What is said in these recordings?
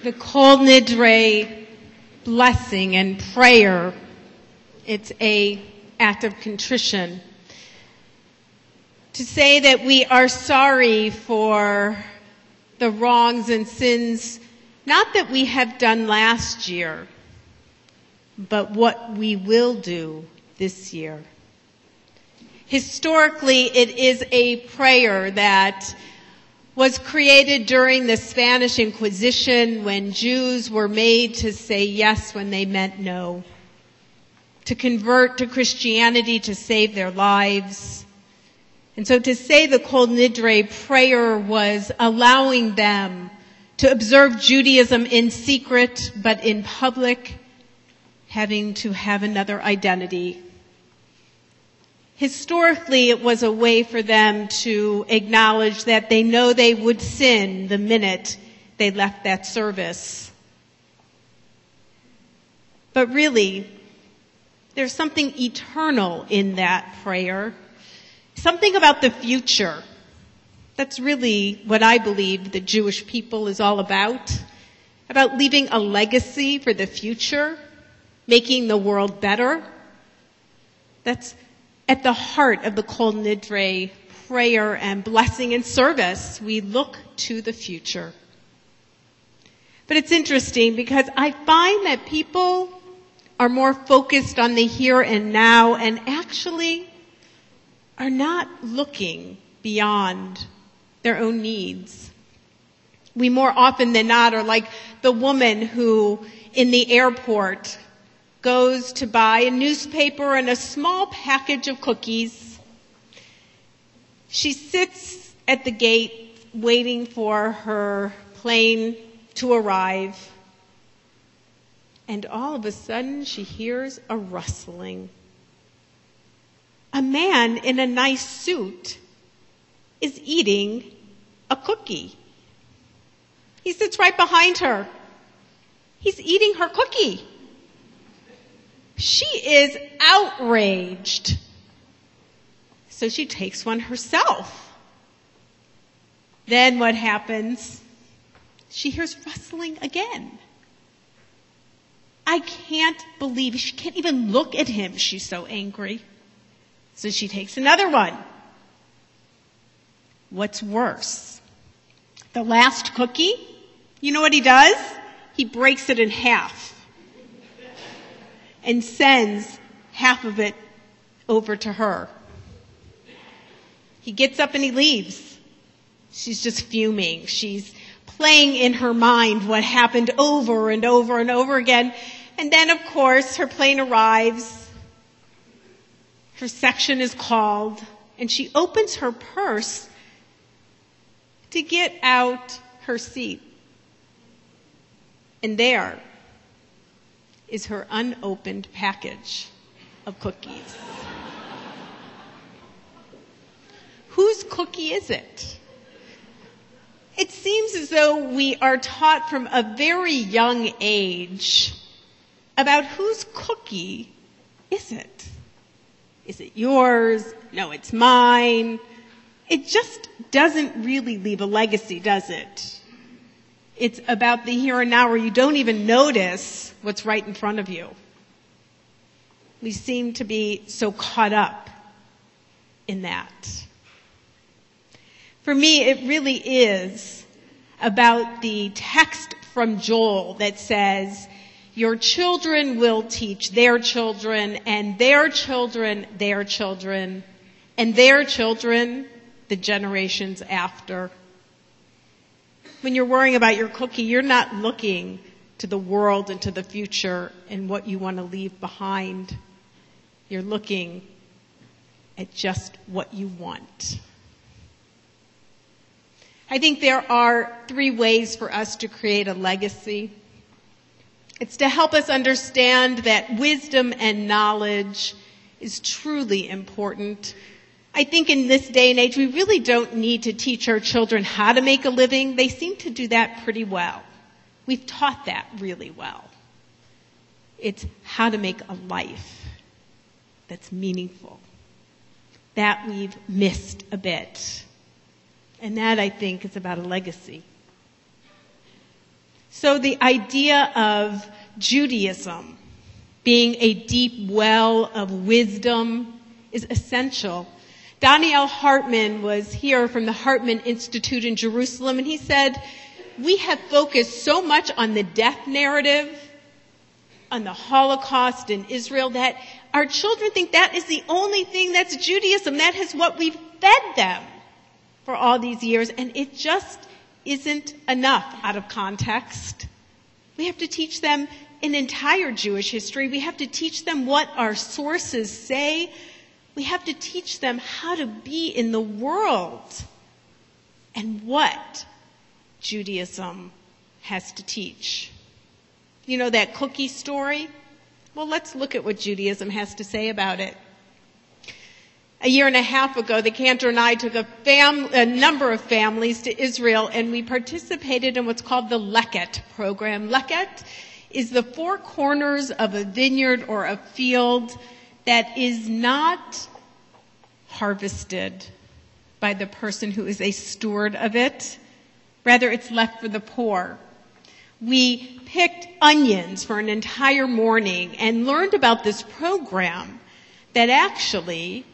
The Kol Nidre blessing and prayer, it's an act of contrition. To say that we are sorry for the wrongs and sins, not that we have done last year, but what we will do this year. Historically, it is a prayer that was created during the Spanish Inquisition when Jews were made to say yes when they meant no, to convert to Christianity to save their lives. And so to say the Kol Nidre prayer was allowing them to observe Judaism in secret, but in public, having to have another identity. Historically, it was a way for them to acknowledge that they know they would sin the minute they left that service. But really, there's something eternal in that prayer, something about the future. That's really what I believe the Jewish people is all about leaving a legacy for the future, making the world better. That's at the heart of the Kol Nidre prayer and blessing and service. We look to the future. But it's interesting because I find that people are more focused on the here and now and actually are not looking beyond their own needs. We more often than not are like the woman who in the airport goes to buy a newspaper and a small package of cookies. She sits at the gate waiting for her plane to arrive. And all of a sudden she hears a rustling. A man in a nice suit is eating a cookie. He sits right behind her. He's eating her cookie. She is outraged. So she takes one herself. Then what happens? She hears rustling again. I can't believe, she can't even look at him. She's so angry. So she takes another one. What's worse? The last cookie, you know what he does? He breaks it in half and sends half of it over to her. He gets up and he leaves. She's just fuming. She's playing in her mind what happened over and over and over again. And then, of course, her plane arrives. Her section is called, and she opens her purse to get out her seat. And there is her unopened package of cookies. Whose cookie is it? It seems as though we are taught from a very young age about whose cookie is it. Is it yours? No, it's mine. It just doesn't really leave a legacy, does it? It's about the here and now where you don't even notice what's right in front of you. We seem to be so caught up in that. For me, it really is about the text from Joel that says, your children will teach their children, and their children, their children, and their children, the generations after. When you're worrying about your cookie, you're not looking to the world and to the future and what you want to leave behind. You're looking at just what you want. I think there are 3 ways for us to create a legacy. It's to help us understand that wisdom and knowledge is truly important. I think in this day and age, we really don't need to teach our children how to make a living. They seem to do that pretty well. We've taught that really well. It's how to make a life that's meaningful. That we've missed a bit. And that, I think, is about a legacy. So the idea of Judaism being a deep well of wisdom is essential. Daniel Hartman was here from the Hartman Institute in Jerusalem, and he said, we have focused so much on the death narrative, on the Holocaust in Israel, that our children think that is the only thing that's Judaism. That is what we've fed them for all these years, and it just isn't enough out of context. We have to teach them an entire Jewish history. We have to teach them what our sources say. We have to teach them how to be in the world and what Judaism has to teach. You know that cookie story? Well, let's look at what Judaism has to say about it. A year and a half ago, the cantor and I took a number of families to Israel, and we participated in what's called the Leket program. Leket is the four corners of a vineyard or a field that is not harvested by the person who is a steward of it. Rather, it's left for the poor. We picked onions for an entire morning and learned about this program that actually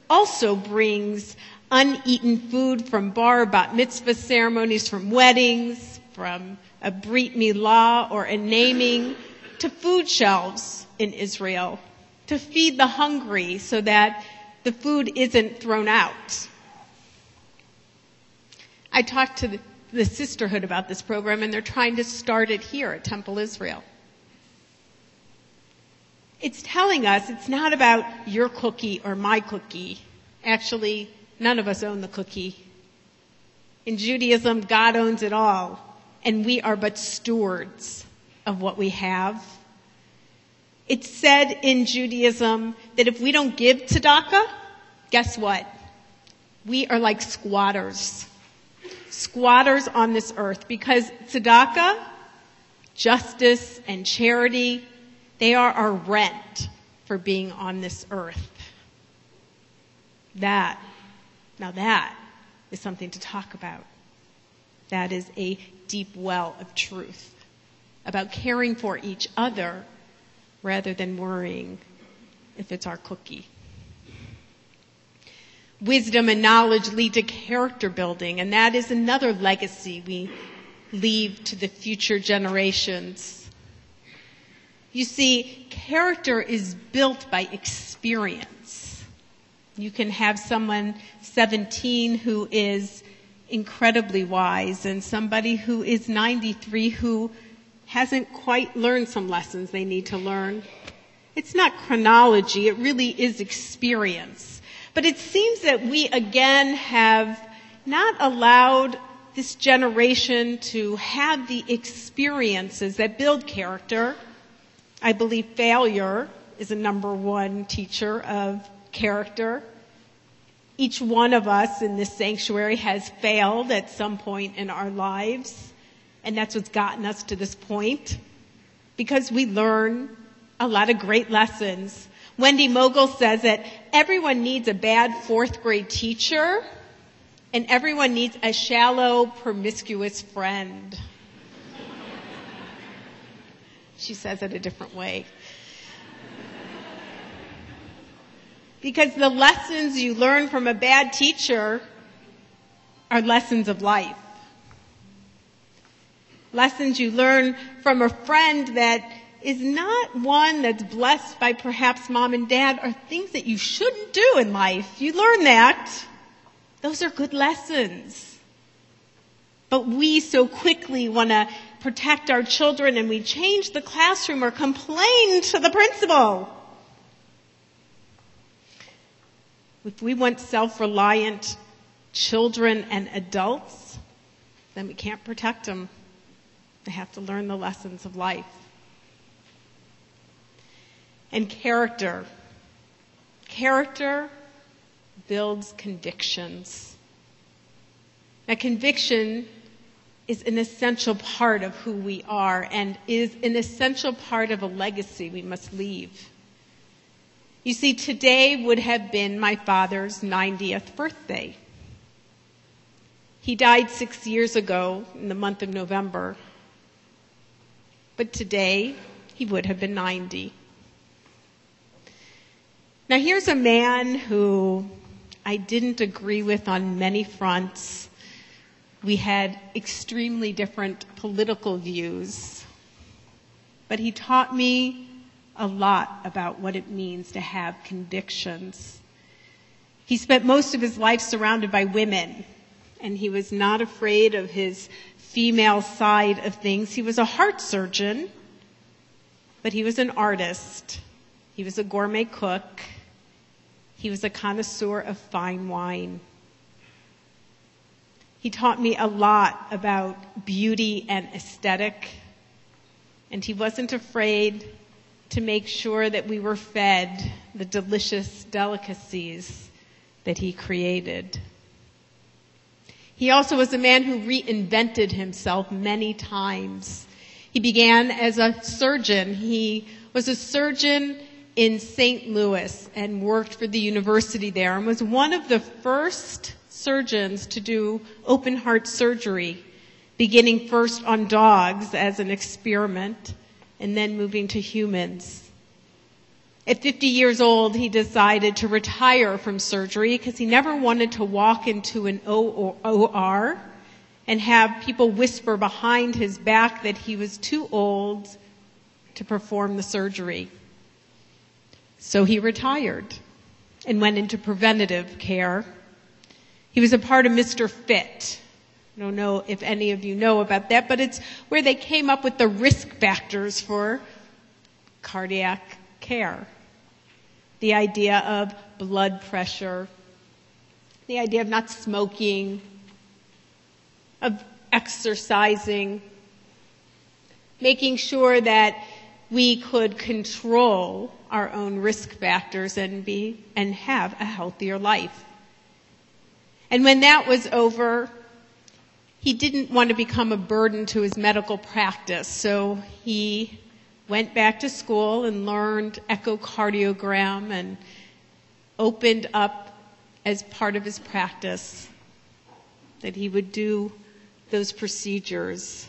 also brings uneaten food from bar bat mitzvah ceremonies, from weddings, from a brit milah or a naming, to food shelves in Israel, to feed the hungry so that the food isn't thrown out. I talked to the sisterhood about this program, and they're trying to start it here at Temple Israel. It's telling us it's not about your cookie or my cookie. Actually, none of us own the cookie. In Judaism, God owns it all, and we are but stewards of what we have. It's said in Judaism that if we don't give tzedakah, guess what? We are like squatters. Squatters on this earth, because tzedakah, justice, and charity, they are our rent for being on this earth. That is something to talk about. That is a deep well of truth about caring for each other rather than worrying if it's our cookie. Wisdom and knowledge lead to character building, and that is another legacy we leave to the future generations. You see, character is built by experience. You can have someone 17 who is incredibly wise and somebody who is 93 who hasn't quite learned some lessons they need to learn. It's not chronology, it really is experience. But it seems that we again have not allowed this generation to have the experiences that build character. I believe failure is a number one teacher of character. Each one of us in this sanctuary has failed at some point in our lives, and that's what's gotten us to this point, because we learn a lot of great lessons. Wendy Mogul says that everyone needs a bad fourth grade teacher, and everyone needs a shallow, promiscuous friend. She says it a different way. Because the lessons you learn from a bad teacher are lessons of life. Lessons you learn from a friend that is not one that's blessed by perhaps mom and dad, are things that you shouldn't do in life. You learn that. Those are good lessons. But we so quickly want to protect our children, and we change the classroom or complain to the principal. If we want self-reliant children and adults, then we can't protect them. They have to learn the lessons of life. And character. Character builds convictions. Now, conviction is an essential part of who we are and is an essential part of a legacy we must leave. You see, today would have been my father's 90th birthday. He died 6 years ago in the month of November. but today he would have been 90. Now here's a man who I didn't agree with on many fronts. We had extremely different political views, but he taught me a lot about what it means to have convictions. He spent most of his life surrounded by women, and he was not afraid of his female side of things. He was a heart surgeon, but he was an artist. He was a gourmet cook. He was a connoisseur of fine wine. He taught me a lot about beauty and aesthetic, and he wasn't afraid to make sure that we were fed the delicious delicacies that he created. He also was a man who reinvented himself many times. He began as a surgeon. He was a surgeon in St. Louis and worked for the university there and was one of the first surgeons to do open heart surgery, beginning first on dogs as an experiment and then moving to humans. At 50 years old, he decided to retire from surgery because he never wanted to walk into an OR and have people whisper behind his back that he was too old to perform the surgery. So he retired and went into preventative care. He was a part of Mr. Fit. I don't know if any of you know about that, but it's where they came up with the risk factors for cardiac care. The idea of blood pressure, the idea of not smoking, of exercising, making sure that we could control our own risk factors and have a healthier life. And when that was over, he didn't want to become a burden to his medical practice, so he went back to school and learned echocardiogram and opened up as part of his practice that he would do those procedures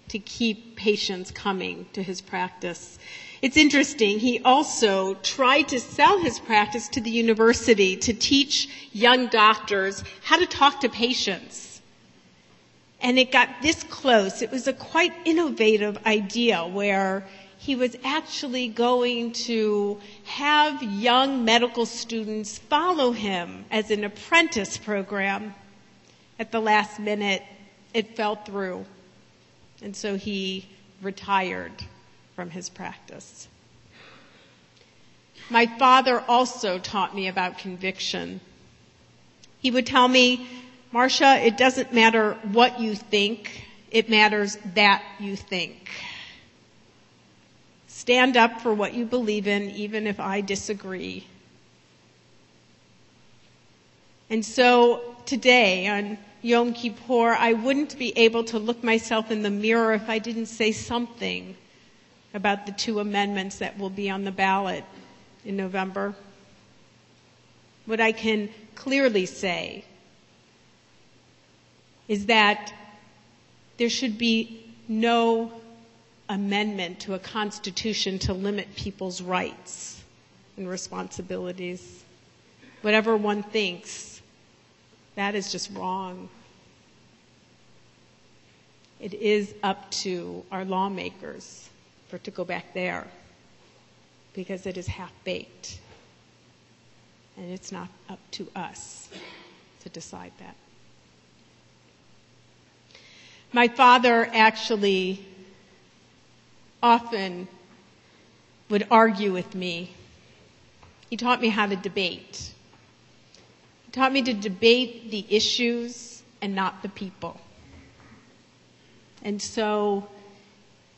to keep patients coming to his practice. It's interesting, he also tried to sell his practice to the university to teach young doctors how to talk to patients. And it got this close. It was a quite innovative idea where he was actually going to have young medical students follow him as an apprentice program. At the last minute, it fell through. And so he retired from his practice. My father also taught me about conviction. He would tell me, Marcia, it doesn't matter what you think, it matters that you think. Stand up for what you believe in, even if I disagree. And so today, on Yom Kippur, I wouldn't be able to look myself in the mirror if I didn't say something about the 2 amendments that will be on the ballot in November. What I can clearly say is that there should be no amendment to a constitution to limit people's rights and responsibilities. Whatever one thinks, that is just wrong. It is up to our lawmakers for it to go back there because it is half-baked. And it's not up to us to decide that. My father actually often would argue with me. He taught me how to debate. He taught me to debate the issues and not the people. And so,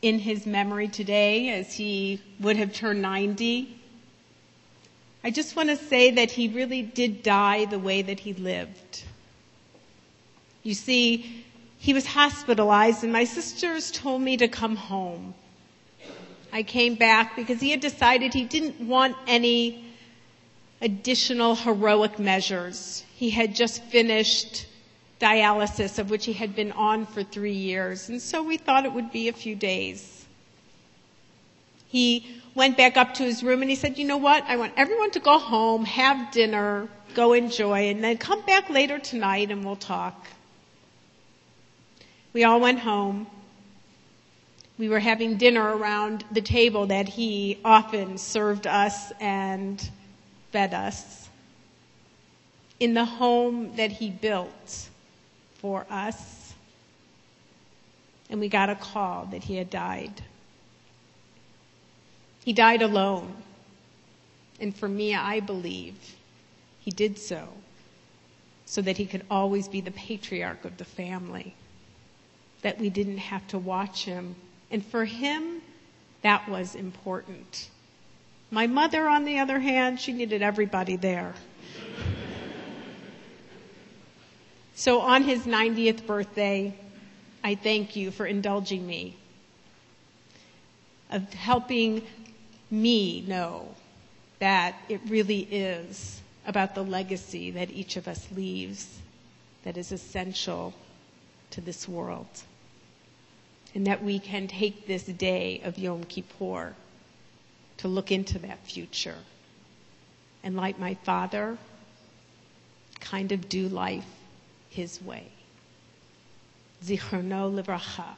in his memory today, as he would have turned 90, I just want to say that he really did die the way that he lived. You see, he was hospitalized, and my sisters told me to come home. I came back because he had decided he didn't want any additional heroic measures. He had just finished dialysis, of which he had been on for 3 years, and so we thought it would be a few days. He went back up to his room and he said, you know what? I want everyone to go home, have dinner, go enjoy, and then come back later tonight and we'll talk. We all went home. We were having dinner around the table that he often served us and fed us in the home that he built for us. And we got a call that he had died. He died alone. And for me, I believe he did so that he could always be the patriarch of the family, that we didn't have to watch him. And for him, that was important. My mother, on the other hand, she needed everybody there. So on his 90th birthday, I thank you for indulging me, of helping me know that it really is about the legacy that each of us leaves that is essential to this world. And that we can take this day of Yom Kippur to look into that future. And like my father, kind of do life his way. Zichrono livracha.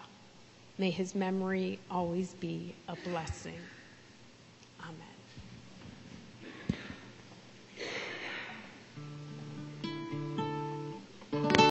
May his memory always be a blessing. Amen.